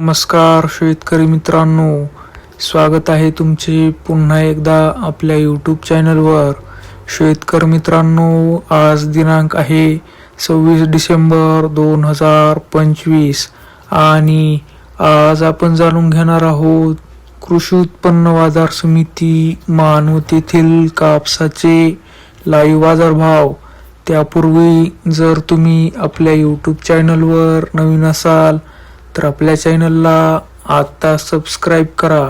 नमस्कार शेतकरी मित्रांनो, स्वागत आहे तुमचे पुन्हा एकदा आपल्या यूट्यूब चॅनलवर. शेतकरी मित्रांनो, आज दिनांक आहे 26 डिसेंबर 2025 आणि आज आपण जाणून घेणार आहोत कृषी उत्पन्न बाजार समिती मानवत येथील कापसाचे लाईव्ह बाजार भाव. त्यापूर्वी जर तुम्ही आपल्या यूट्यूब चॅनलवर नवीन असाल तर आपल्या चॅनलला आता सबस्क्राईब करा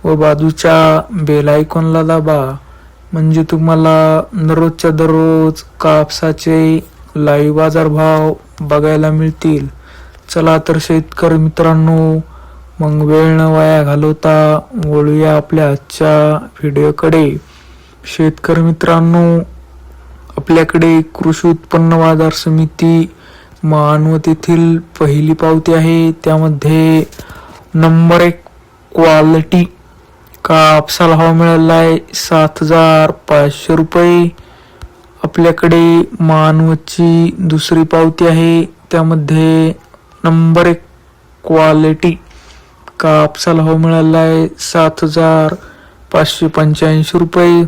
व बाजूच्या बेल आयकॉनला दाबा, म्हणजे तुम्हाला दररोजच्या दररोज कापसाचे लाईव्ह बाजार भाव बघायला मिळतील. चला तर शेतकरी मित्रांनो, मग वेळ न वाया घालवता वळूया आपल्या आजच्या व्हिडिओकडे. शेतकरी मित्रांनो, आपल्याकडे कृषी उत्पन्न बाजार समिती मानवत येथील पहिली पावती आहे. त्यामध्ये नंबर 1 क्वालिटी कापसाला भाव मिळाला आहे 7,500 रुपये. आपल्याकडे मानवतची दुसरी पावती आहे. त्यामध्ये नंबर 1 क्वालिटी कापसाला भाव मिळाला आहे 7,585 रुपये.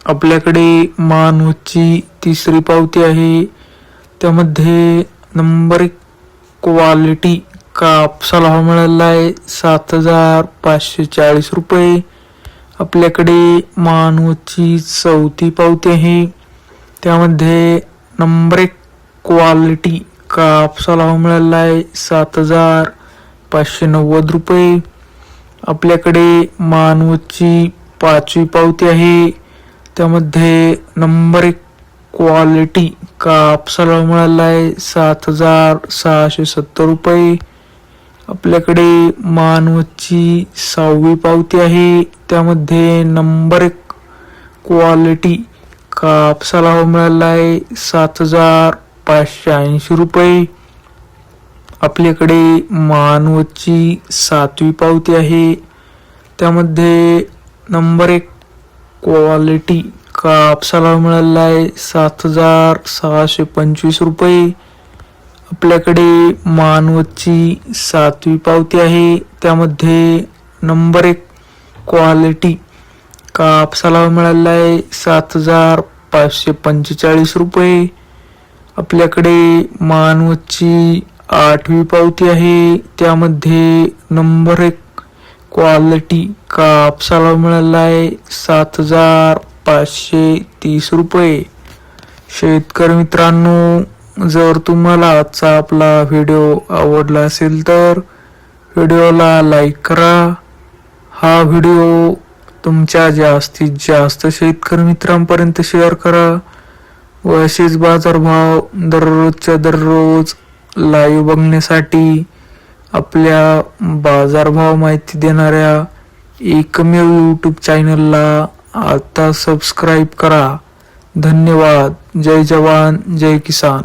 आपल्याकडे मानवतची तिसरी पावती आहे. त्यामध्ये नंबर 1 क्वालिटी कापसाला भाव मिळाला आहे 7,540 रुपये. आपल्याकडे मानवतची चौथी पावती आहे. त्यामध्ये नंबर 1 क्वालिटी कापसाला भाव मिळाला आहे 7,590 रुपये. आपल्याकडे मानवतची पाचवी पावती आहे. त्यामध्ये नंबर 1 क्वालिटी कापसाला मिळाला आहे 7,670 रुपये. आपल्याकडे मानवतची सहावी पावती आहे. त्यामध्ये नंबर 1 क्वालिटी कापसाला मिळाला आहे 7,580 रुपये. आपल्याकडे मानवतची सातवी पावती आहे. त्यामध्ये नंबर 1 क्वालिटी कापसाला मिळाला आहे 7,625 रुपये. आपल्याकडे मानवतची सातवी पावती आहे. त्यामध्ये नंबर 1 क्वालिटी कापसाला मिळाला आहे 7,545 रुपये. आपल्याकडे मानवतची आठवी पावती आहे. त्यामध्ये नंबर 1 क्वालिटी कापसाला मिळाला आहे 7,530 रुपये. शेतकरी मित्रांनो, जर तुम्हाला आजचा आपला व्हिडिओ आवडला असेल तर व्हिडिओला लाईक करा. हा व्हिडिओ तुमच्या जास्तीत जास्त शेतकरी मित्रांपर्यंत शेअर करा व असेच बाजारभाव दररोजच्या दररोज लाईव्ह बघण्यासाठी आपल्या बाजारभाव माहिती देणाऱ्या एकमेव यूट्यूब चॅनलला आता सबस्क्राईब करा. धन्यवाद. जय जवान जय किसान.